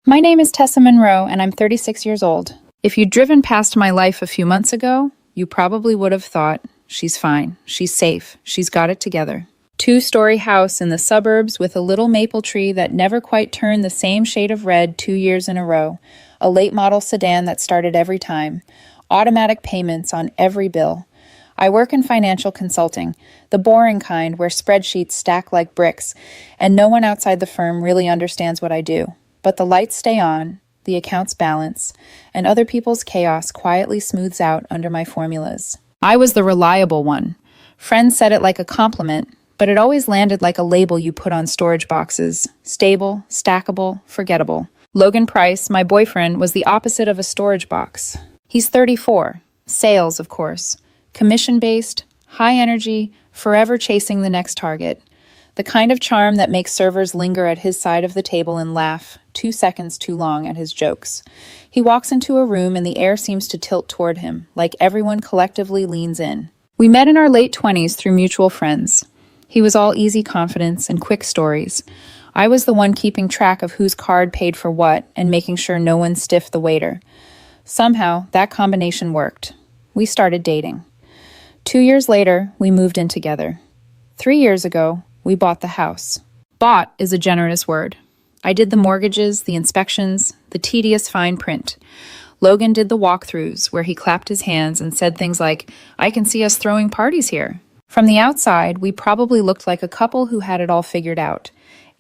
My name is Tessa Monroe, and I'm 36 years old. If you'd driven past my life a few months ago, you probably would have thought, she's fine, she's safe, she's got it together. Two-story house in the suburbs with a little maple tree that never quite turned the same shade of red 2 years in a row, a late-model sedan that started every time, automatic payments on every bill. I work in financial consulting, the boring kind where spreadsheets stack like bricks, and no one outside the firm really understands what I do. But the lights stay on, the accounts balance, and other people's chaos quietly smooths out under my formulas. I was the reliable one. Friends said it like a compliment, but it always landed like a label you put on storage boxes. Stable, stackable, forgettable. Logan Price, my boyfriend, was the opposite of a storage box. He's 34. Sales, of course. Commission-based, high energy, forever chasing the next target. The kind of charm that makes servers linger at his side of the table and laugh 2 seconds too long at his jokes. He walks into a room and the air seems to tilt toward him, like everyone collectively leans in. We met in our late 20s through mutual friends. He was all easy confidence and quick stories. I was the one keeping track of whose card paid for what and making sure no one stiffed the waiter. Somehow, that combination worked. We started dating. 2 years later, we moved in together. 3 years ago, we bought the house. Bought is a generous word. I did the mortgages, the inspections, the tedious fine print. Logan did the walkthroughs where he clapped his hands and said things like, "I can see us throwing parties here." From the outside, we probably looked like a couple who had it all figured out.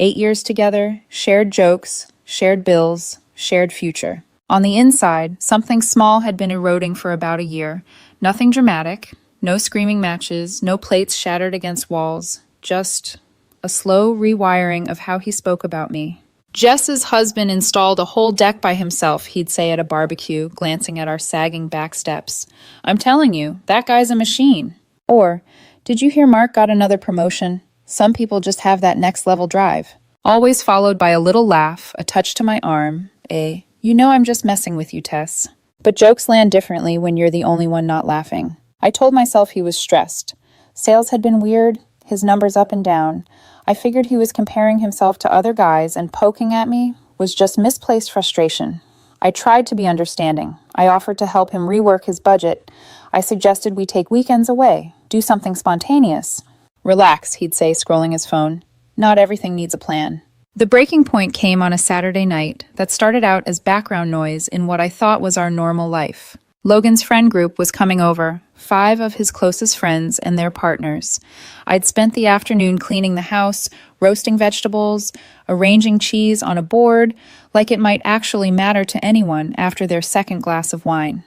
8 years together, shared jokes, shared bills, shared future. On the inside, something small had been eroding for about a year. Nothing dramatic, no screaming matches, no plates shattered against walls. Just a slow rewiring of how he spoke about me. "Jess's husband installed a whole deck by himself," he'd say at a barbecue, glancing at our sagging back steps. "I'm telling you, that guy's a machine." Or, "Did you hear Mark got another promotion? Some people just have that next level drive." Always followed by a little laugh, a touch to my arm, "You know I'm just messing with you, Tess." But jokes land differently when you're the only one not laughing. I told myself he was stressed. Sales had been weird, his numbers up and down. I figured he was comparing himself to other guys and poking at me was just misplaced frustration. I tried to be understanding. I offered to help him rework his budget. I suggested we take weekends away, do something spontaneous. "Relax," he'd say, scrolling his phone. "Not everything needs a plan." The breaking point came on a Saturday night that started out as background noise in what I thought was our normal life. Logan's friend group was coming over, 5 of his closest friends and their partners. I'd spent the afternoon cleaning the house, roasting vegetables, arranging cheese on a board, like it might actually matter to anyone after their second glass of wine.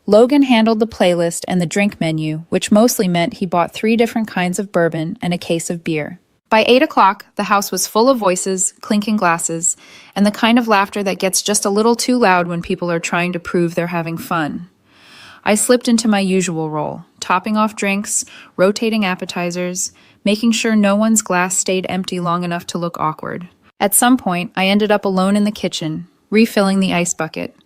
Logan handled the playlist and the drink menu, which mostly meant he bought 3 different kinds of bourbon and a case of beer. By 8 o'clock, the house was full of voices, clinking glasses, and the kind of laughter that gets just a little too loud when people are trying to prove they're having fun. I slipped into my usual role, topping off drinks, rotating appetizers, making sure no one's glass stayed empty long enough to look awkward. At some point, I ended up alone in the kitchen, refilling the ice bucket.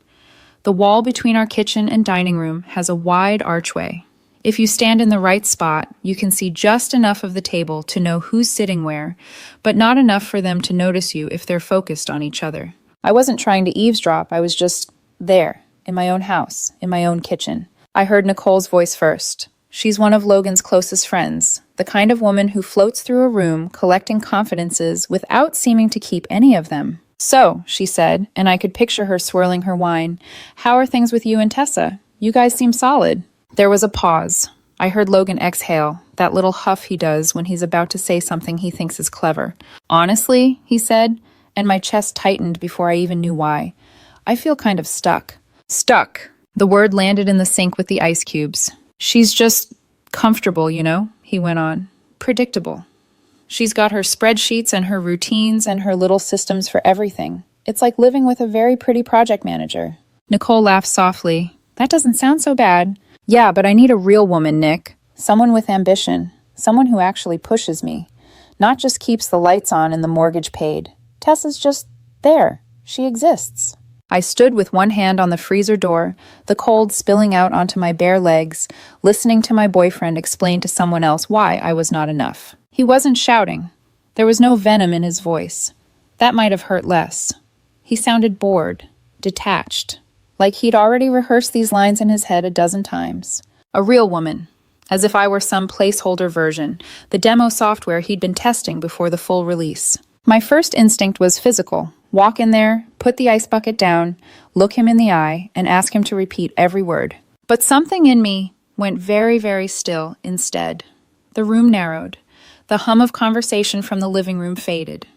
The wall between our kitchen and dining room has a wide archway. If you stand in the right spot, you can see just enough of the table to know who's sitting where, but not enough for them to notice you if they're focused on each other. I wasn't trying to eavesdrop, I was just there, in my own house, in my own kitchen. I heard Nicole's voice first. She's one of Logan's closest friends, the kind of woman who floats through a room collecting confidences without seeming to keep any of them. "So," she said, and I could picture her swirling her wine, "how are things with you and Tessa? You guys seem solid." There was a pause. I heard Logan exhale, that little huff he does when he's about to say something he thinks is clever. "Honestly," he said, and my chest tightened before I even knew why. "I feel kind of stuck." Stuck. The word landed in the sink with the ice cubes. "She's just comfortable, you know," he went on. "Predictable. She's got her spreadsheets and her routines and her little systems for everything. It's like living with a very pretty project manager." Nicole laughed softly. "That doesn't sound so bad." "Yeah, but I need a real woman, Nick. Someone with ambition. Someone who actually pushes me. Not just keeps the lights on and the mortgage paid. Tessa's just there. She exists." I stood with one hand on the freezer door, the cold spilling out onto my bare legs, listening to my boyfriend explain to someone else why I was not enough. He wasn't shouting. There was no venom in his voice. That might have hurt less. He sounded bored, detached, like he'd already rehearsed these lines in his head a dozen times. A real woman, as if I were some placeholder version, the demo software he'd been testing before the full release. My first instinct was physical. Walk in there, put the ice bucket down, look him in the eye, and ask him to repeat every word. But something in me went very, very still instead. The room narrowed. The hum of conversation from the living room faded.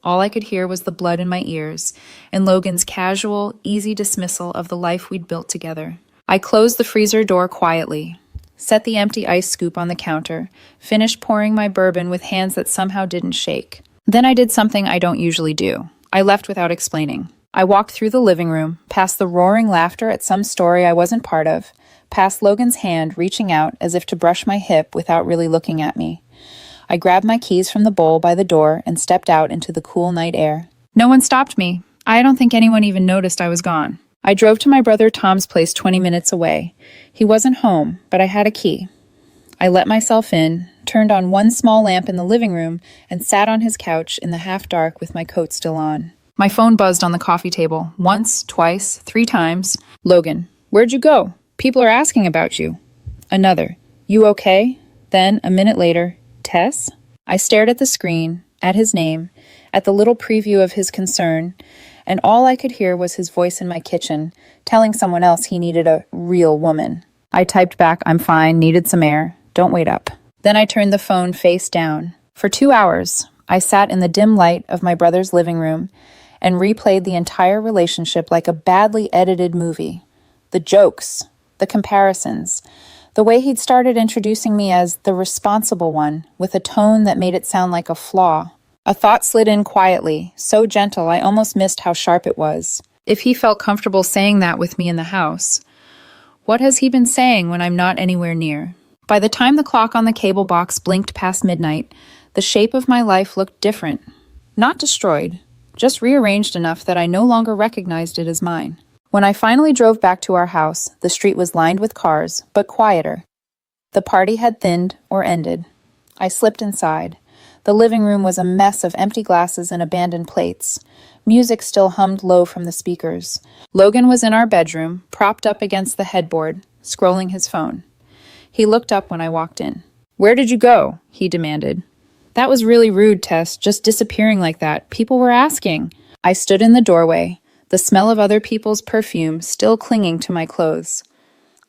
All I could hear was the blood in my ears and Logan's casual, easy dismissal of the life we'd built together. I closed the freezer door quietly, set the empty ice scoop on the counter, finished pouring my bourbon with hands that somehow didn't shake. Then I did something I don't usually do. I left without explaining. I walked through the living room, past the roaring laughter at some story I wasn't part of, past Logan's hand reaching out as if to brush my hip without really looking at me. I grabbed my keys from the bowl by the door and stepped out into the cool night air. No one stopped me. I don't think anyone even noticed I was gone. I drove to my brother Tom's place 20 minutes away. He wasn't home, but I had a key. I let myself in, turned on one small lamp in the living room, and sat on his couch in the half-dark with my coat still on. My phone buzzed on the coffee table, once, twice, 3 times. Logan, where'd you go? People are asking about you. Another, you okay? Then, a minute later, Tess? I stared at the screen, at his name, at the little preview of his concern, and all I could hear was his voice in my kitchen, telling someone else he needed a real woman. I typed back, I'm fine, needed some air, don't wait up. Then I turned the phone face down. For 2 hours, I sat in the dim light of my brother's living room and replayed the entire relationship like a badly edited movie. The jokes, the comparisons, the way he'd started introducing me as the responsible one, with a tone that made it sound like a flaw. A thought slid in quietly, so gentle I almost missed how sharp it was. If he felt comfortable saying that with me in the house, what has he been saying when I'm not anywhere near? By the time the clock on the cable box blinked past midnight, the shape of my life looked different. Not destroyed, just rearranged enough that I no longer recognized it as mine. When I finally drove back to our house, the street was lined with cars, but quieter. The party had thinned or ended. I slipped inside. The living room was a mess of empty glasses and abandoned plates. Music still hummed low from the speakers. Logan was in our bedroom, propped up against the headboard, scrolling his phone. He looked up when I walked in. Where did you go? He demanded. That was really rude, Tess, just disappearing like that. People were asking. I stood in the doorway, the smell of other people's perfume still clinging to my clothes.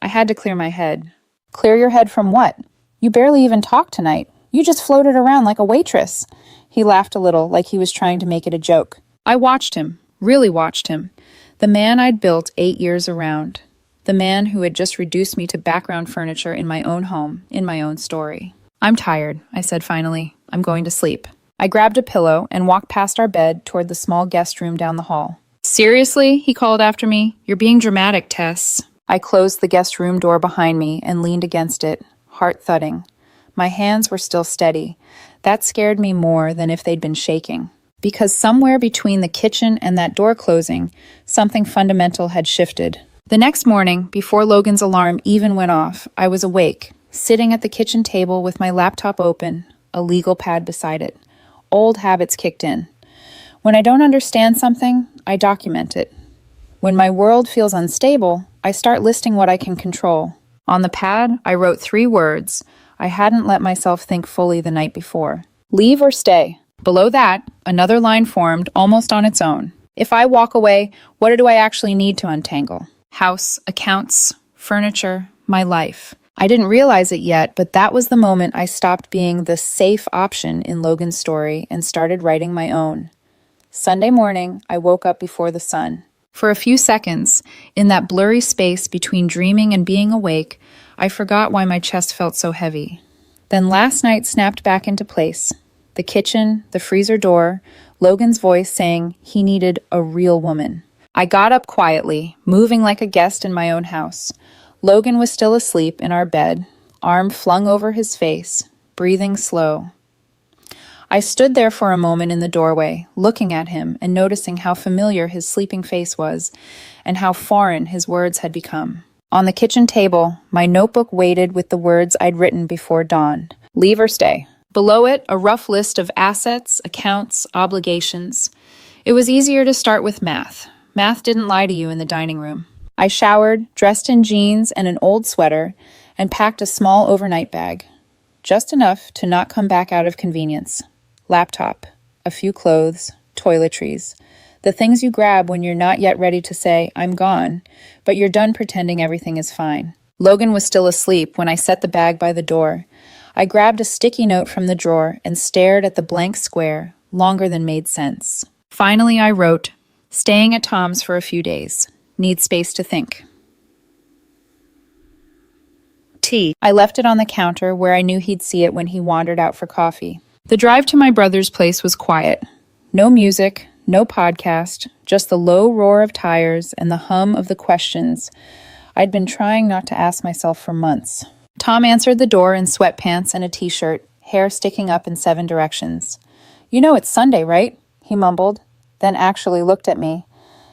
I had to clear my head. Clear your head from what? You barely even talked tonight. You just floated around like a waitress. He laughed a little, like he was trying to make it a joke. I watched him, really watched him. The man I'd built 8 years around. The man who had just reduced me to background furniture in my own home, in my own story. I'm tired, I said finally. I'm going to sleep. I grabbed a pillow and walked past our bed toward the small guest room down the hall. Seriously? He called after me. You're being dramatic, Tess. I closed the guest room door behind me and leaned against it, heart thudding. My hands were still steady. That scared me more than if they'd been shaking. Because somewhere between the kitchen and that door closing, something fundamental had shifted. The next morning, before Logan's alarm even went off, I was awake, sitting at the kitchen table with my laptop open, a legal pad beside it. Old habits kicked in. When I don't understand something, I document it. When my world feels unstable, I start listing what I can control. On the pad, I wrote 3 words I hadn't let myself think fully the night before. Leave or stay. Below that, another line formed almost on its own. If I walk away, what do I actually need to untangle? House, accounts, furniture, my life. I didn't realize it yet, but that was the moment I stopped being the safe option in Logan's story and started writing my own. Sunday morning, I woke up before the sun. For a few seconds, in that blurry space between dreaming and being awake, I forgot why my chest felt so heavy. Then last night snapped back into place. The kitchen, the freezer door, Logan's voice saying he needed a real woman. I got up quietly, moving like a guest in my own house. Logan was still asleep in our bed, arm flung over his face, breathing slow. I stood there for a moment in the doorway, looking at him and noticing how familiar his sleeping face was and how foreign his words had become. On the kitchen table, my notebook waited with the words I'd written before dawn. Leave or stay. Below it, a rough list of assets, accounts, obligations. It was easier to start with math. Math didn't lie to you in the dining room. I showered, dressed in jeans and an old sweater, and packed a small overnight bag. Just enough to not come back out of convenience. Laptop, a few clothes, toiletries. The things you grab when you're not yet ready to say, I'm gone, but you're done pretending everything is fine. Logan was still asleep when I set the bag by the door. I grabbed a sticky note from the drawer and stared at the blank square, longer than made sense. Finally, I wrote, staying at Tom's for a few days. Need space to think. Tea. I left it on the counter where I knew he'd see it when he wandered out for coffee. The drive to my brother's place was quiet. No music, no podcast, just the low roar of tires and the hum of the questions I'd been trying not to ask myself for months. Tom answered the door in sweatpants and a t-shirt, hair sticking up in 7 directions. You know it's Sunday, right? He mumbled, then actually looked at me.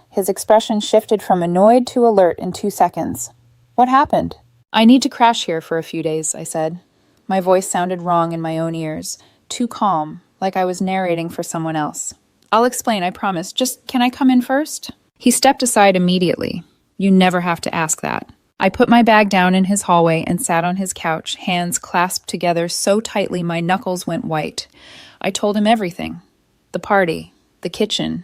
His expression shifted from annoyed to alert in 2 seconds. What happened? I need to crash here for a few days, I said. My voice sounded wrong in my own ears, too calm, like I was narrating for someone else. I'll explain, I promise. Just, can I come in first? He stepped aside immediately. You never have to ask that. I put my bag down in his hallway and sat on his couch, hands clasped together so tightly my knuckles went white. I told him everything. The party, the kitchen,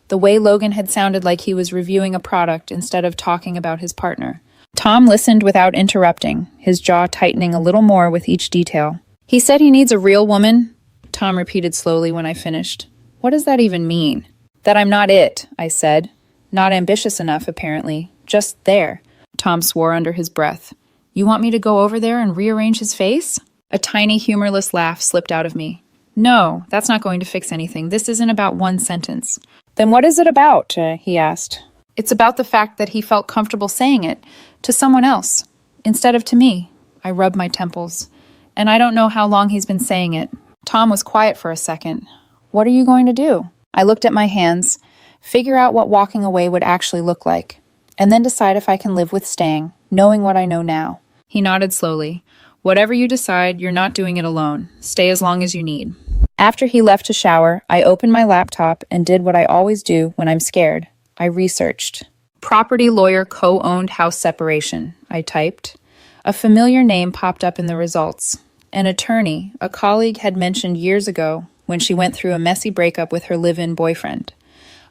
the way Logan had sounded like he was reviewing a product instead of talking about his partner. Tom listened without interrupting, his jaw tightening a little more with each detail. He said he needs a real woman, Tom repeated slowly when I finished. What does that even mean? That I'm not it, I said. Not ambitious enough, apparently. Just there. Tom swore under his breath. You want me to go over there and rearrange his face? A tiny, humorless laugh slipped out of me. No, that's not going to fix anything. This isn't about one sentence. Then what is it about? He asked. It's about the fact that he felt comfortable saying it to someone else, instead of to me. I rubbed my temples. And I don't know how long he's been saying it. Tom was quiet for a second. What are you going to do? I looked at my hands, figure out what walking away would actually look like, and then decide if I can live with staying, knowing what I know now. He nodded slowly. Whatever you decide, you're not doing it alone. Stay as long as you need. After he left to shower, I opened my laptop and did what I always do when I'm scared. I researched. Property lawyer co-owned house separation, I typed. A familiar name popped up in the results. An attorney, a colleague had mentioned years ago when she went through a messy breakup with her live-in boyfriend.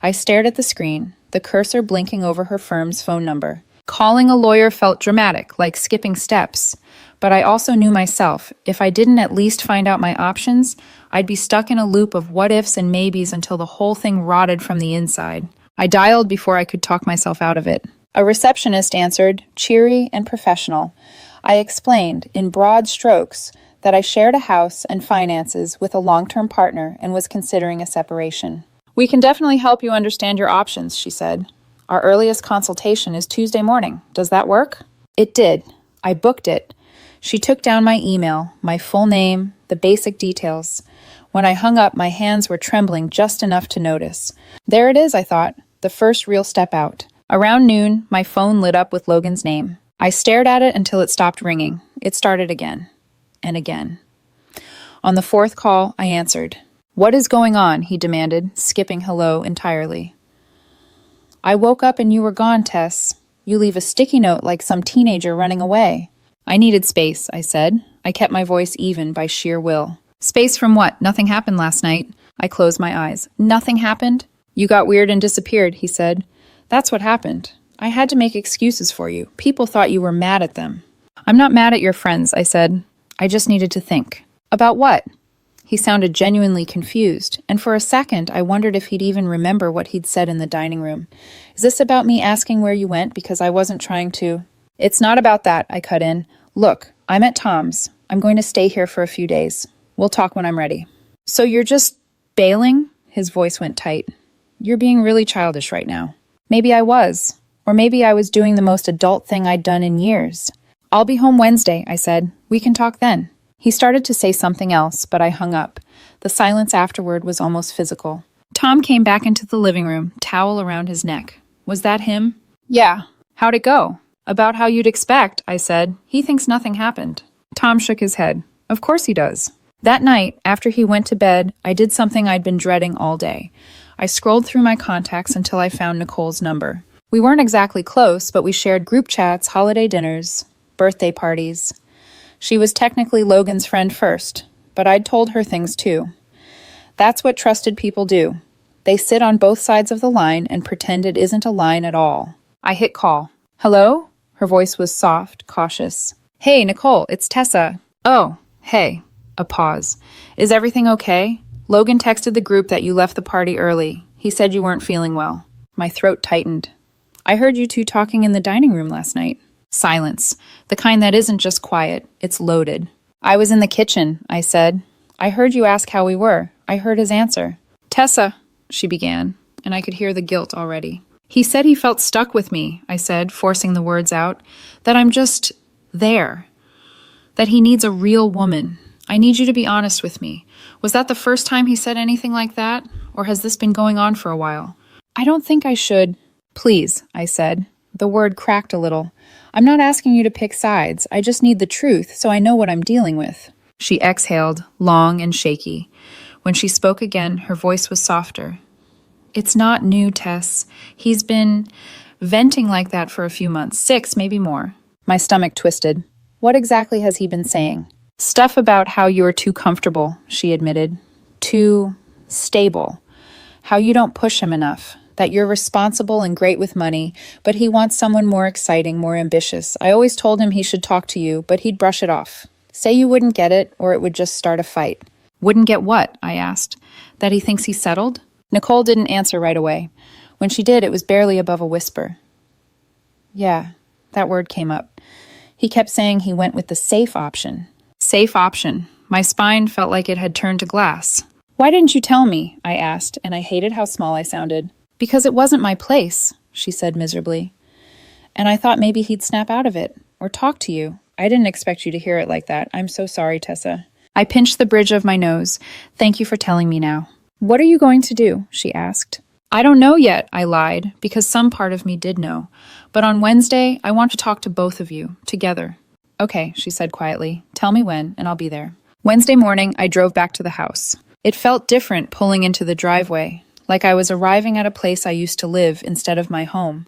I stared at the screen, the cursor blinking over her firm's phone number. Calling a lawyer felt dramatic, like skipping steps. But I also knew myself, if I didn't at least find out my options, I'd be stuck in a loop of what-ifs and maybes until the whole thing rotted from the inside. I dialed before I could talk myself out of it. A receptionist answered, cheery and professional. I explained, in broad strokes, that I shared a house and finances with a long-term partner and was considering a separation. We can definitely help you understand your options, she said. Our earliest consultation is Tuesday morning. Does that work? It did. I booked it. She took down my email, my full name, the basic details. When I hung up, my hands were trembling just enough to notice. There it is, I thought, the first real step out. Around noon, my phone lit up with Logan's name. I stared at it until it stopped ringing. It started again. And again. On the 4th call, I answered. What is going on? He demanded, skipping hello entirely. I woke up and you were gone, Tess. You leave a sticky note like some teenager running away. I needed space, I said. I kept my voice even by sheer will. Space from what? Nothing happened last night. I closed my eyes. Nothing happened? You got weird and disappeared, he said. That's what happened. I had to make excuses for you. People thought you were mad at them. I'm not mad at your friends, I said. I just needed to think. About what? He sounded genuinely confused, and for a second I wondered if he'd even remember what he'd said in the dining room. Is this about me asking where you went because I wasn't trying to... It's not about that, I cut in. Look, I'm at Tom's. I'm going to stay here for a few days. We'll talk when I'm ready. So you're just bailing? His voice went tight. You're being really childish right now. Maybe I was. Or maybe I was doing the most adult thing I'd done in years. I'll be home Wednesday, I said. We can talk then. He started to say something else, but I hung up. The silence afterward was almost physical. Tom came back into the living room, towel around his neck. Was that him? Yeah. How'd it go? About how you'd expect, I said. He thinks nothing happened. Tom shook his head. Of course he does. That night, after he went to bed, I did something I'd been dreading all day. I scrolled through my contacts until I found Nicole's number. We weren't exactly close, but we shared group chats, holiday dinners, birthday parties. She was technically Logan's friend first, but I'd told her things too. That's what trusted people do. They sit on both sides of the line and pretend it isn't a line at all. I hit call. Hello? Her voice was soft, cautious. Hey, Nicole, it's Tessa. Oh, hey. A pause. Is everything okay? Logan texted the group that you left the party early. He said you weren't feeling well. My throat tightened. I heard you two talking in the dining room last night. Silence. The kind that isn't just quiet, it's loaded. I was in the kitchen, I said. I heard you ask how we were. I heard his answer. Tessa, she began, and I could hear the guilt already. He said he felt stuck with me, I said, forcing the words out. That I'm just there. That he needs a real woman. I need you to be honest with me. Was that the first time he said anything like that? Or has this been going on for a while? I don't think I should. Please, I said. The word cracked a little. I'm not asking you to pick sides. I just need the truth so I know what I'm dealing with. She exhaled, long and shaky. When she spoke again, her voice was softer. It's not new, Tess. He's been venting like that for a few months, 6, maybe more. My stomach twisted. What exactly has he been saying? Stuff about how you're too comfortable, she admitted. Too stable. How you don't push him enough. That you're responsible and great with money, but he wants someone more exciting, more ambitious. I always told him he should talk to you, but he'd brush it off. Say you wouldn't get it, or it would just start a fight. Wouldn't get what? I asked. That he thinks he's settled? Nicole didn't answer right away. When she did, it was barely above a whisper. Yeah, that word came up. He kept saying he went with the safe option. Safe option. My spine felt like it had turned to glass. Why didn't you tell me? I asked, and I hated how small I sounded. Because it wasn't my place, she said miserably. And I thought maybe he'd snap out of it, or talk to you. I didn't expect you to hear it like that. I'm so sorry, Tessa. I pinched the bridge of my nose. Thank you for telling me now. What are you going to do? She asked. I don't know yet, I lied, because some part of me did know. But on Wednesday, I want to talk to both of you, together. Okay, she said quietly. Tell me when, and I'll be there. Wednesday morning, I drove back to the house. It felt different pulling into the driveway, like I was arriving at a place I used to live instead of my home.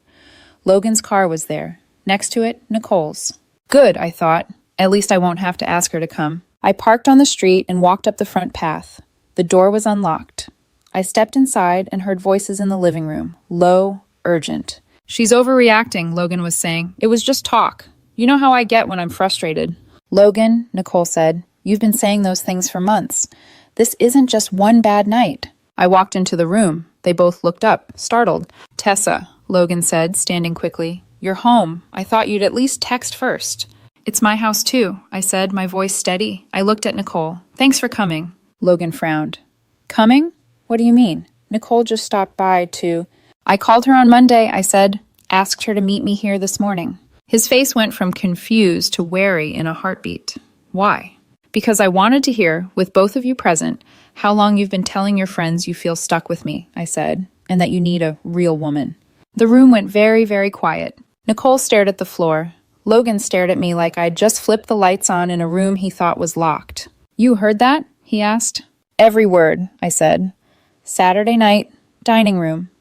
Logan's car was there. Next to it, Nicole's. Good, I thought. At least I won't have to ask her to come. I parked on the street and walked up the front path. The door was unlocked. I stepped inside and heard voices in the living room, low, urgent. She's overreacting, Logan was saying. It was just talk. You know how I get when I'm frustrated. Logan, Nicole said, you've been saying those things for months. This isn't just one bad night. I walked into the room. They both looked up, startled. Tessa, Logan said, standing quickly. You're home. I thought you'd at least text first. It's my house too, I said, my voice steady. I looked at Nicole. Thanks for coming. Logan frowned. Coming? What do you mean? Nicole just stopped by to... I called her on Monday, I said. Asked her to meet me here this morning. His face went from confused to wary in a heartbeat. Why? Because I wanted to hear, with both of you present, how long you've been telling your friends you feel stuck with me, I said, and that you need a real woman. The room went very, very quiet. Nicole stared at the floor. Logan stared at me like I'd just flipped the lights on in a room he thought was locked. You heard that? He asked. Every word, I said. Saturday night, dining room.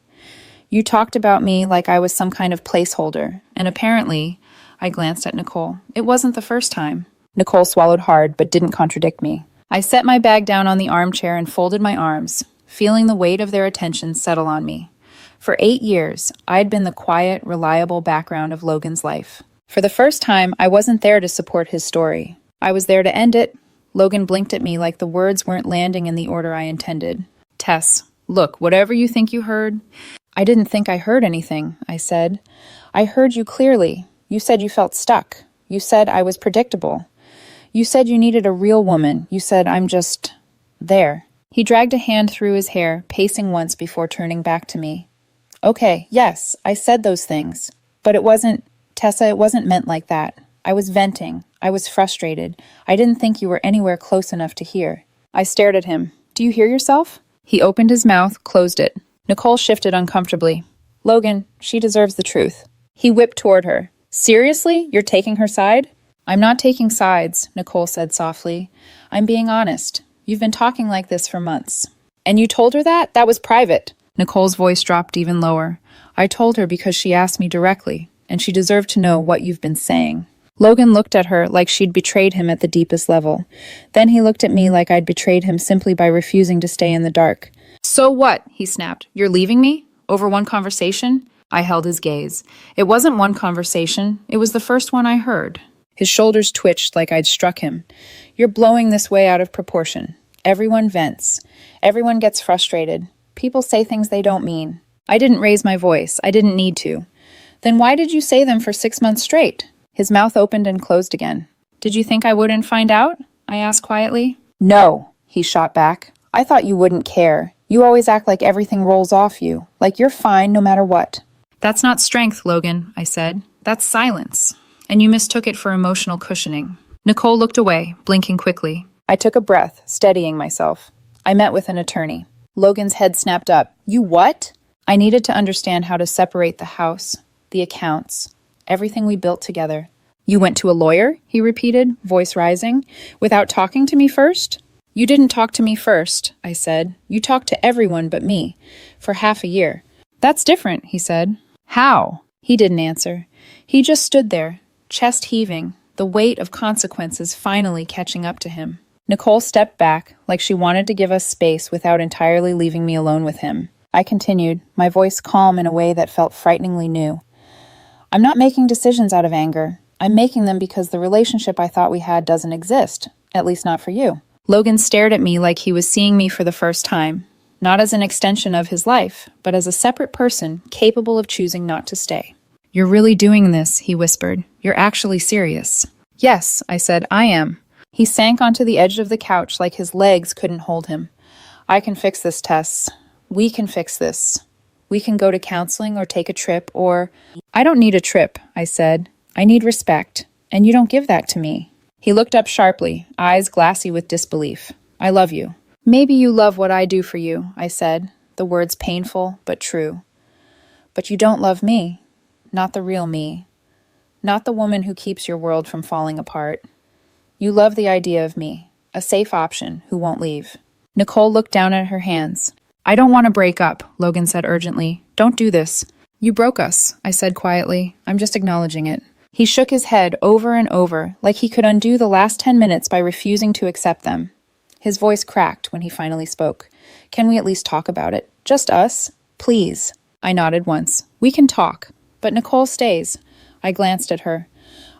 You talked about me like I was some kind of placeholder, and apparently, I glanced at Nicole. It wasn't the first time. Nicole swallowed hard, but didn't contradict me. I set my bag down on the armchair and folded my arms, feeling the weight of their attention settle on me. For 8 years, I'd been the quiet, reliable background of Logan's life. For the first time, I wasn't there to support his story. I was there to end it. Logan blinked at me like the words weren't landing in the order I intended. Tess, look, whatever you think you heard... I didn't think I heard anything, I said. I heard you clearly. You said you felt stuck. You said I was predictable. You said you needed a real woman. You said I'm just... there. He dragged a hand through his hair, pacing once before turning back to me. Okay, yes, I said those things. But it wasn't... Tessa, it wasn't meant like that. I was venting. I was frustrated. I didn't think you were anywhere close enough to hear. I stared at him. Do you hear yourself? He opened his mouth, closed it. Nicole shifted uncomfortably. Logan, she deserves the truth. He whipped toward her. Seriously? You're taking her side? I'm not taking sides, Nicole said softly. I'm being honest. You've been talking like this for months. And you told her that? That was private. Nicole's voice dropped even lower. I told her because she asked me directly, and she deserved to know what you've been saying. Logan looked at her like she'd betrayed him at the deepest level. Then he looked at me like I'd betrayed him simply by refusing to stay in the dark. So what? He snapped. You're leaving me? Over one conversation? I held his gaze. It wasn't one conversation. It was the first one I heard. His shoulders twitched like I'd struck him. You're blowing this way out of proportion. Everyone vents. Everyone gets frustrated. People say things they don't mean. I didn't raise my voice. I didn't need to. Then why did you say them for 6 months straight? His mouth opened and closed again. Did you think I wouldn't find out? I asked quietly. No, he shot back. I thought you wouldn't care. You always act like everything rolls off you, like you're fine no matter what. That's not strength, Logan, I said. That's silence. And you mistook it for emotional cushioning. Nicole looked away, blinking quickly. I took a breath, steadying myself. I met with an attorney. Logan's head snapped up. You what? I needed to understand how to separate the house, the accounts, everything we built together. You went to a lawyer? He repeated, voice rising. Without talking to me first? You didn't talk to me first, I said. You talked to everyone but me, for half a year. That's different, he said. How? He didn't answer. He just stood there, chest heaving, the weight of consequences finally catching up to him. Nicole stepped back, like she wanted to give us space without entirely leaving me alone with him. I continued, my voice calm in a way that felt frighteningly new. I'm not making decisions out of anger. I'm making them because the relationship I thought we had doesn't exist, at least not for you. Logan stared at me like he was seeing me for the first time, not as an extension of his life, but as a separate person capable of choosing not to stay. You're really doing this, he whispered. You're actually serious. Yes, I said, I am. He sank onto the edge of the couch like his legs couldn't hold him. I can fix this, Tess. We can fix this. We can go to counseling or take a trip or... I don't need a trip, I said. I need respect, and you don't give that to me. He looked up sharply, eyes glassy with disbelief. I love you. Maybe you love what I do for you, I said, the words painful but true. But you don't love me. Not the real me. Not the woman who keeps your world from falling apart. You love the idea of me, a safe option who won't leave. Nicole looked down at her hands. I don't want to break up, Logan said urgently. Don't do this. You broke us, I said quietly. I'm just acknowledging it. He shook his head over and over, like he could undo the last 10 minutes by refusing to accept them. His voice cracked when he finally spoke. Can we at least talk about it? Just us? Please. I nodded once. We can talk. But Nicole stays. I glanced at her.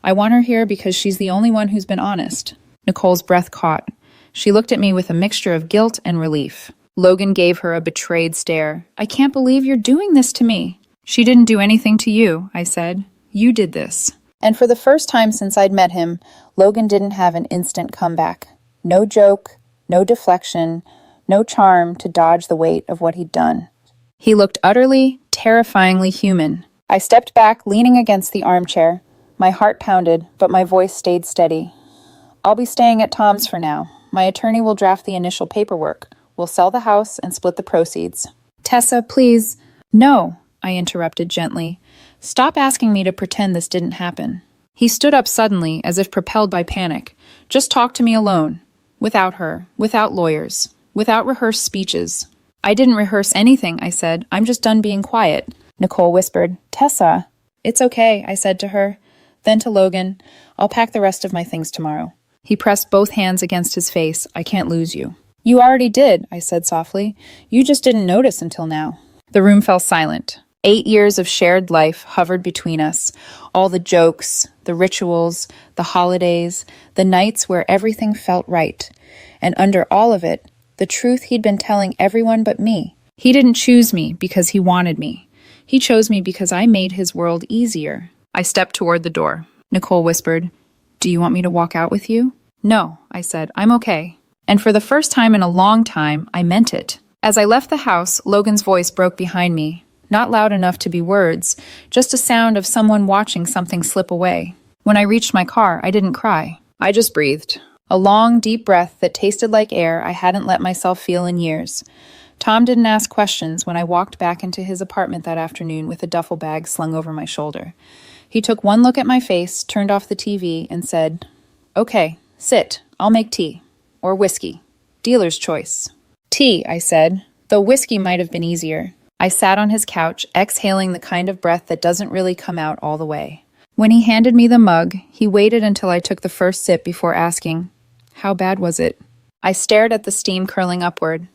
I want her here because she's the only one who's been honest. Nicole's breath caught. She looked at me with a mixture of guilt and relief. Logan gave her a betrayed stare. I can't believe you're doing this to me. She didn't do anything to you, I said. You did this. And for the first time since I'd met him, Logan didn't have an instant comeback. No joke, no deflection, no charm to dodge the weight of what he'd done. He looked utterly, terrifyingly human. I stepped back, leaning against the armchair. My heart pounded, but my voice stayed steady. I'll be staying at Tom's for now. My attorney will draft the initial paperwork. We'll sell the house and split the proceeds. Tessa, please. No, I interrupted gently. Stop asking me to pretend this didn't happen. He stood up suddenly, as if propelled by panic. Just talk to me alone. Without her. Without lawyers. Without rehearsed speeches. I didn't rehearse anything, I said. I'm just done being quiet. Nicole whispered, Tessa. It's okay, I said to her. Then to Logan, I'll pack the rest of my things tomorrow. He pressed both hands against his face. I can't lose you. You already did, I said softly. You just didn't notice until now. The room fell silent. 8 years of shared life hovered between us. All the jokes, the rituals, the holidays, the nights where everything felt right. And under all of it, the truth he'd been telling everyone but me. He didn't choose me because he wanted me. He chose me because I made his world easier. I stepped toward the door. Nicole whispered, Do you want me to walk out with you? No, I said, I'm okay. And for the first time in a long time, I meant it. As I left the house, Logan's voice broke behind me. Not loud enough to be words, just a sound of someone watching something slip away. When I reached my car, I didn't cry. I just breathed. A long, deep breath that tasted like air I hadn't let myself feel in years. Tom didn't ask questions when I walked back into his apartment that afternoon with a duffel bag slung over my shoulder. He took one look at my face, turned off the TV, and said, Okay, sit. I'll make tea. Or whiskey. Dealer's choice. Tea, I said, though whiskey might have been easier. I sat on his couch, exhaling the kind of breath that doesn't really come out all the way. When he handed me the mug, he waited until I took the first sip before asking, "How bad was it?" I stared at the steam curling upward.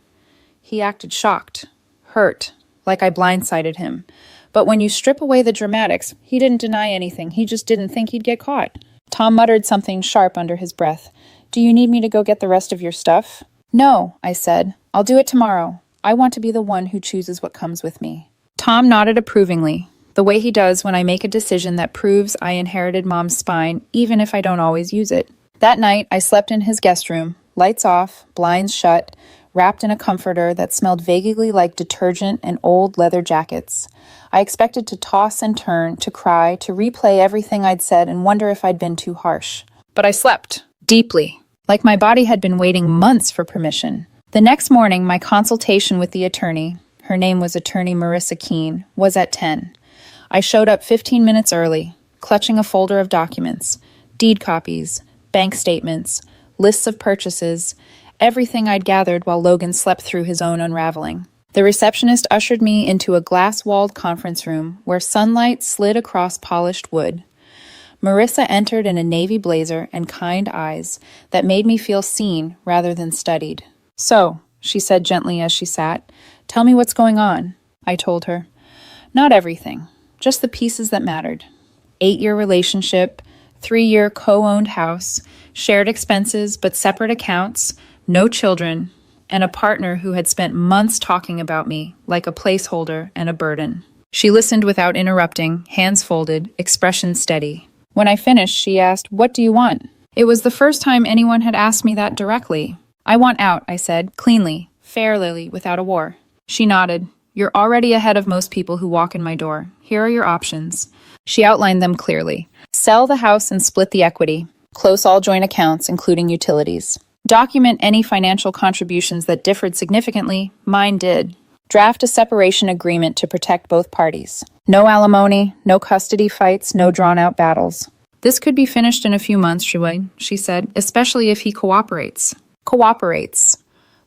He acted shocked, hurt, like I blindsided him. But when you strip away the dramatics, he didn't deny anything. He just didn't think he'd get caught. Tom muttered something sharp under his breath. "Do you need me to go get the rest of your stuff?" "No," I said. "I'll do it tomorrow. I want to be the one who chooses what comes with me." Tom nodded approvingly, the way he does when I make a decision that proves I inherited Mom's spine, even if I don't always use it. That night, I slept in his guest room, lights off, blinds shut, wrapped in a comforter that smelled vaguely like detergent and old leather jackets. I expected to toss and turn, to cry, to replay everything I'd said and wonder if I'd been too harsh. But I slept, deeply, like my body had been waiting months for permission. The next morning, my consultation with the attorney, her name was Attorney Marissa Keene, was at 10. I showed up 15 minutes early, clutching a folder of documents, deed copies, bank statements, lists of purchases, everything I'd gathered while Logan slept through his own unraveling. The receptionist ushered me into a glass-walled conference room where sunlight slid across polished wood. Marissa entered in a navy blazer and kind eyes that made me feel seen rather than studied. "So," she said gently as she sat, "tell me what's going on." I told her. Not everything, just the pieces that mattered. 8-year relationship, 3-year co-owned house, shared expenses but separate accounts, no children, and a partner who had spent months talking about me like a placeholder and a burden. She listened without interrupting, hands folded, expression steady. When I finished, she asked, "What do you want?" It was the first time anyone had asked me that directly. "I want out," I said, cleanly, fairly, without a war. She nodded. "You're already ahead of most people who walk in my door. Here are your options." She outlined them clearly. Sell the house and split the equity. Close all joint accounts, including utilities. Document any financial contributions that differed significantly. Mine did. Draft a separation agreement to protect both parties. No alimony, no custody fights, no drawn-out battles. "This could be finished in a few months, she said, "especially if he cooperates." Cooperates.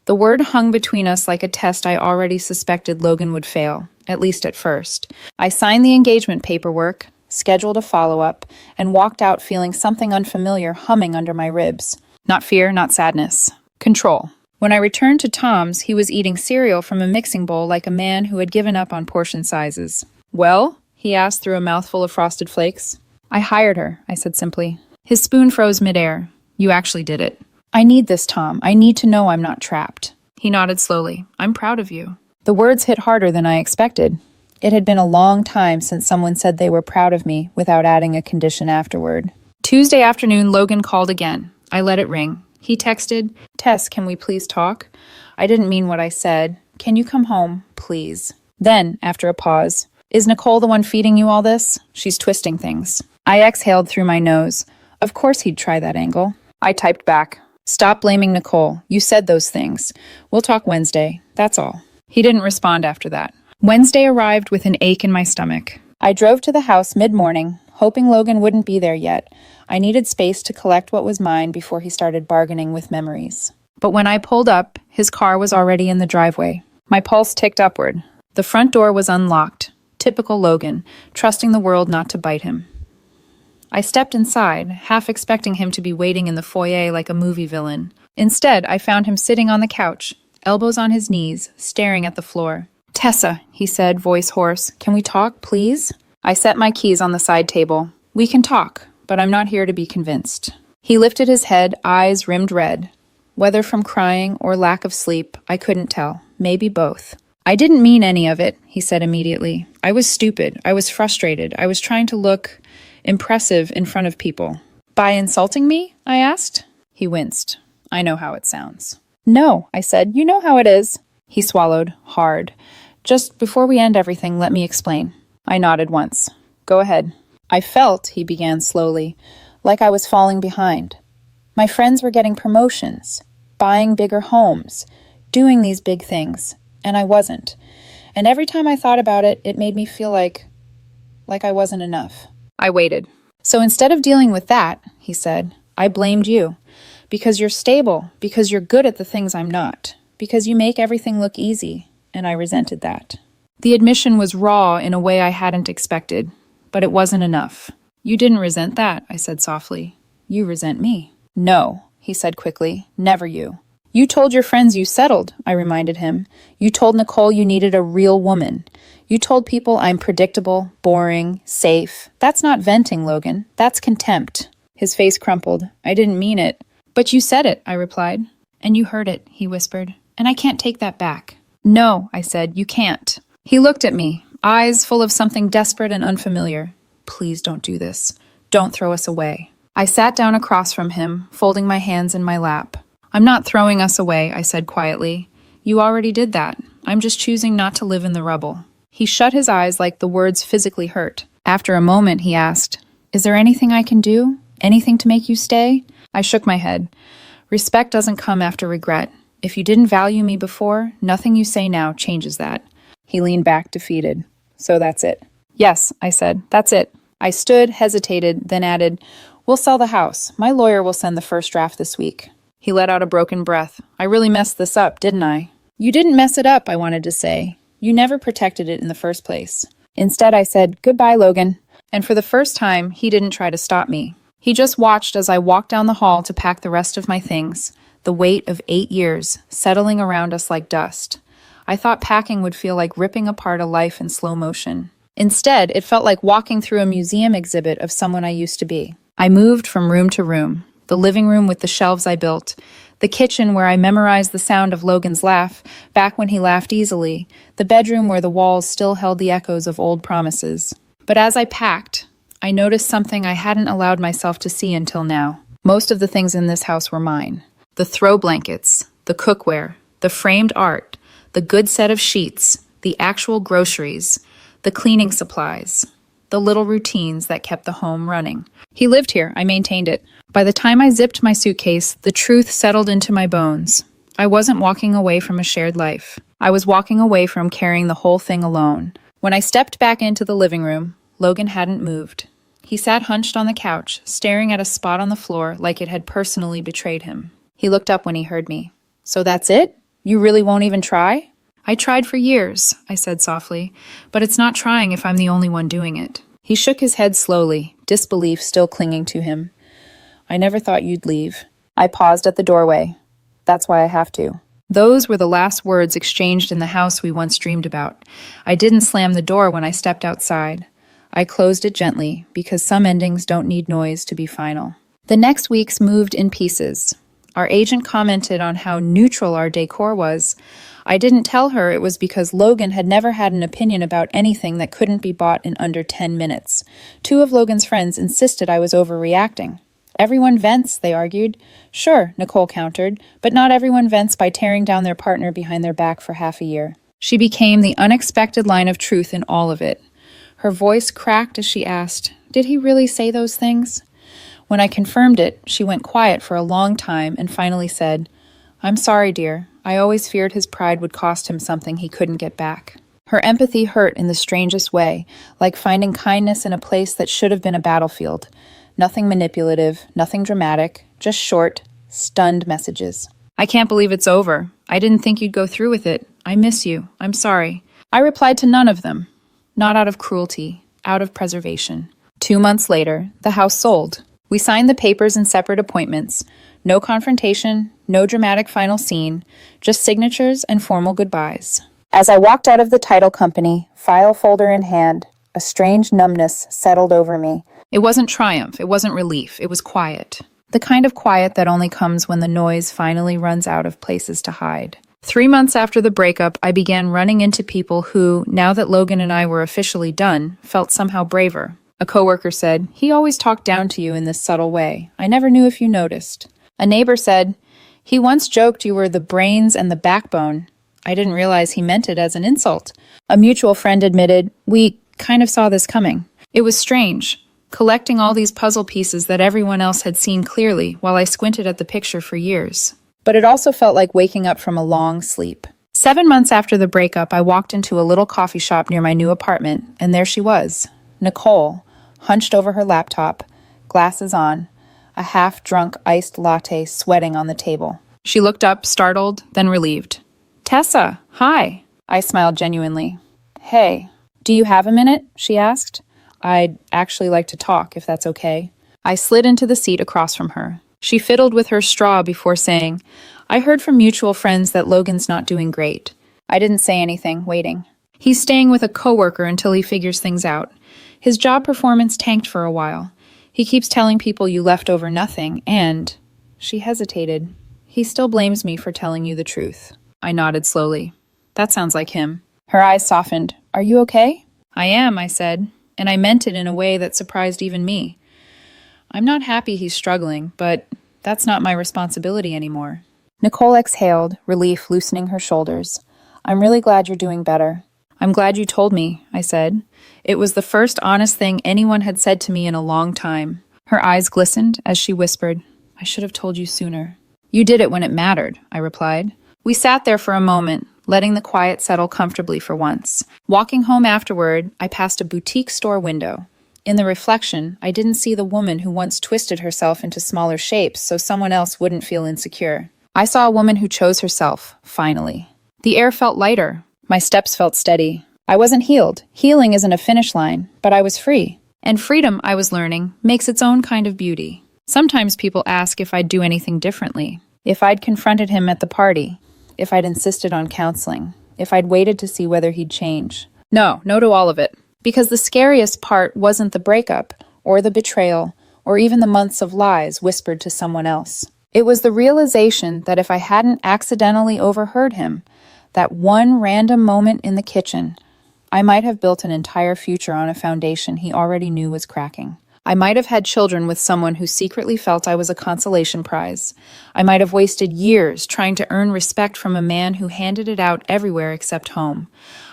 The word hung between us like a test I already suspected Logan would fail, at least at first. I signed the engagement paperwork, scheduled a follow-up, and walked out feeling something unfamiliar humming under my ribs. Not fear, not sadness. Control. When I returned to Tom's, he was eating cereal from a mixing bowl like a man who had given up on portion sizes. "Well?" he asked through a mouthful of Frosted Flakes. "I hired her," I said simply. His spoon froze midair. "You actually did it." "I need this, Tom. I need to know I'm not trapped." He nodded slowly. "I'm proud of you." The words hit harder than I expected. It had been a long time since someone said they were proud of me without adding a condition afterward. Tuesday afternoon, Logan called again. I let it ring. He texted, "Tess, can we please talk?" I didn't mean what I said. "Can you come home, please?" Then, after a pause, "Is Nicole the one feeding you all this? She's twisting things." I exhaled through my nose. Of course he'd try that angle. I typed back, "Stop blaming Nicole. You said those things. We'll talk Wednesday. That's all." He didn't respond after that. Wednesday arrived with an ache in my stomach. I drove to the house mid-morning, hoping Logan wouldn't be there yet. I needed space to collect what was mine before he started bargaining with memories. But when I pulled up, his car was already in the driveway. My pulse ticked upward. The front door was unlocked. Typical Logan, trusting the world not to bite him. I stepped inside, half expecting him to be waiting in the foyer like a movie villain. Instead, I found him sitting on the couch, elbows on his knees, staring at the floor. "Tessa," he said, voice hoarse, "can we talk, please?" I set my keys on the side table. "We can talk, but I'm not here to be convinced." He lifted his head, eyes rimmed red. Whether from crying or lack of sleep, I couldn't tell. Maybe both. "I didn't mean any of it," he said immediately. "I was stupid. I was frustrated. I was trying to look impressive in front of people." "By insulting me?" I asked. He winced. "I know how it sounds." "No," I said. "You know how it is." He swallowed, hard. "Just before we end everything, let me explain." I nodded once. "Go ahead." "I felt," he began slowly, "like I was falling behind. My friends were getting promotions, buying bigger homes, doing these big things, and I wasn't. And every time I thought about it, it made me feel like I wasn't enough." I waited. "So instead of dealing with that," he said, "I blamed you. Because you're stable, because you're good at the things I'm not, because you make everything look easy, and I resented that." The admission was raw in a way I hadn't expected, but it wasn't enough. You didn't resent that, I said softly. You resent me. No, he said quickly. Never you. You told your friends you settled, I reminded him. You told Nicole you needed a real woman. You told people I'm predictable, boring, safe. That's not venting, Logan. That's contempt. His face crumpled. I didn't mean it. But you said it, I replied. And you heard it, he whispered. And I can't take that back. No, I said, you can't. He looked at me, eyes full of something desperate and unfamiliar. Please don't do this. Don't throw us away. I sat down across from him, folding my hands in my lap. I'm not throwing us away, I said quietly. You already did that. I'm just choosing not to live in the rubble. He shut his eyes like the words physically hurt. After a moment, he asked, Is there anything I can do? Anything to make you stay? I shook my head. Respect doesn't come after regret. If you didn't value me before, nothing you say now changes that. He leaned back, defeated. So that's it. Yes, I said, that's it. I stood, hesitated, then added, We'll sell the house. My lawyer will send the first draft this week. He let out a broken breath. I really messed this up, didn't I? You didn't mess it up, I wanted to say. You never protected it in the first place. Instead, I said, Goodbye, Logan. And for the first time, he didn't try to stop me. He just watched as I walked down the hall to pack the rest of my things, the weight of 8 years, settling around us like dust. I thought packing would feel like ripping apart a life in slow motion. Instead, it felt like walking through a museum exhibit of someone I used to be. I moved from room to room. The living room with the shelves I built, the kitchen where I memorized the sound of Logan's laugh, back when he laughed easily, the bedroom where the walls still held the echoes of old promises. But as I packed, I noticed something I hadn't allowed myself to see until now. Most of the things in this house were mine. The throw blankets, the cookware, the framed art, the good set of sheets, the actual groceries, the cleaning supplies, the little routines that kept the home running. He lived here, I maintained it. By the time I zipped my suitcase, the truth settled into my bones. I wasn't walking away from a shared life. I was walking away from carrying the whole thing alone. When I stepped back into the living room, Logan hadn't moved. He sat hunched on the couch, staring at a spot on the floor like it had personally betrayed him. He looked up when he heard me. So that's it? You really won't even try? I tried for years, I said softly, but it's not trying if I'm the only one doing it. He shook his head slowly, disbelief still clinging to him. I never thought you'd leave. I paused at the doorway. That's why I have to. Those were the last words exchanged in the house we once dreamed about. I didn't slam the door when I stepped outside. I closed it gently, because some endings don't need noise to be final. The next weeks moved in pieces. Our agent commented on how neutral our decor was. I didn't tell her it was because Logan had never had an opinion about anything that couldn't be bought in under 10 minutes. 2 of Logan's friends insisted I was overreacting. Everyone vents, they argued. Sure, Nicole countered, but not everyone vents by tearing down their partner behind their back for half a year. She became the unexpected line of truth in all of it. Her voice cracked as she asked, Did he really say those things? When I confirmed it, she went quiet for a long time and finally said, I'm sorry, dear. I always feared his pride would cost him something he couldn't get back. Her empathy hurt in the strangest way, like finding kindness in a place that should have been a battlefield. Nothing manipulative, nothing dramatic, just short, stunned messages. I can't believe it's over. I didn't think you'd go through with it. I miss you. I'm sorry. I replied to none of them. Not out of cruelty, out of preservation. 2 months later, the house sold. We signed the papers in separate appointments. No confrontation, no dramatic final scene, just signatures and formal goodbyes. As I walked out of the title company, file folder in hand, a strange numbness settled over me. It wasn't triumph, it wasn't relief, it was quiet. The kind of quiet that only comes when the noise finally runs out of places to hide. 3 months after the breakup, I began running into people who, now that Logan and I were officially done, felt somehow braver. A coworker said, He always talked down to you in this subtle way. I never knew if you noticed. A neighbor said, He once joked you were the brains and the backbone. I didn't realize he meant it as an insult. A mutual friend admitted, We kind of saw this coming. It was strange, collecting all these puzzle pieces that everyone else had seen clearly while I squinted at the picture for years. But it also felt like waking up from a long sleep. 7 months after the breakup, I walked into a little coffee shop near my new apartment, and there she was, Nicole, hunched over her laptop, glasses on, a half-drunk iced latte sweating on the table. She looked up, startled, then relieved. Tessa, hi. I smiled genuinely. Hey, do you have a minute? She asked. I'd actually like to talk, if that's okay. I slid into the seat across from her. She fiddled with her straw before saying, I heard from mutual friends that Logan's not doing great. I didn't say anything, waiting. He's staying with a coworker until he figures things out. His job performance tanked for a while. He keeps telling people you left over nothing, and... She hesitated. He still blames me for telling you the truth. I nodded slowly. That sounds like him. Her eyes softened. Are you okay? I am, I said, and I meant it in a way that surprised even me. I'm not happy he's struggling, but that's not my responsibility anymore. Nicole exhaled, relief loosening her shoulders. I'm really glad you're doing better. I'm glad you told me, I said. It was the first honest thing anyone had said to me in a long time. Her eyes glistened as she whispered, I should have told you sooner. You did it when it mattered, I replied. We sat there for a moment, letting the quiet settle comfortably for once. Walking home afterward, I passed a boutique store window. In the reflection, I didn't see the woman who once twisted herself into smaller shapes so someone else wouldn't feel insecure. I saw a woman who chose herself, finally. The air felt lighter. My steps felt steady. I wasn't healed. Healing isn't a finish line, but I was free. And freedom, I was learning, makes its own kind of beauty. Sometimes people ask if I'd do anything differently. If I'd confronted him at the party. If I'd insisted on counseling. If I'd waited to see whether he'd change. No to all of it. Because the scariest part wasn't the breakup, or the betrayal, or even the months of lies whispered to someone else. It was the realization that if I hadn't accidentally overheard him, that one random moment in the kitchen, I might have built an entire future on a foundation he already knew was cracking. I might have had children with someone who secretly felt I was a consolation prize. I might have wasted years trying to earn respect from a man who handed it out everywhere except home.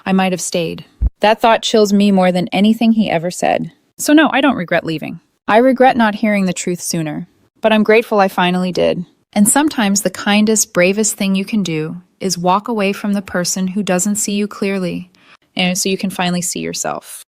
I might have stayed. That thought chills me more than anything he ever said. So no, I don't regret leaving. I regret not hearing the truth sooner. But I'm grateful I finally did. And sometimes the kindest, bravest thing you can do is walk away from the person who doesn't see you clearly, and so you can finally see yourself.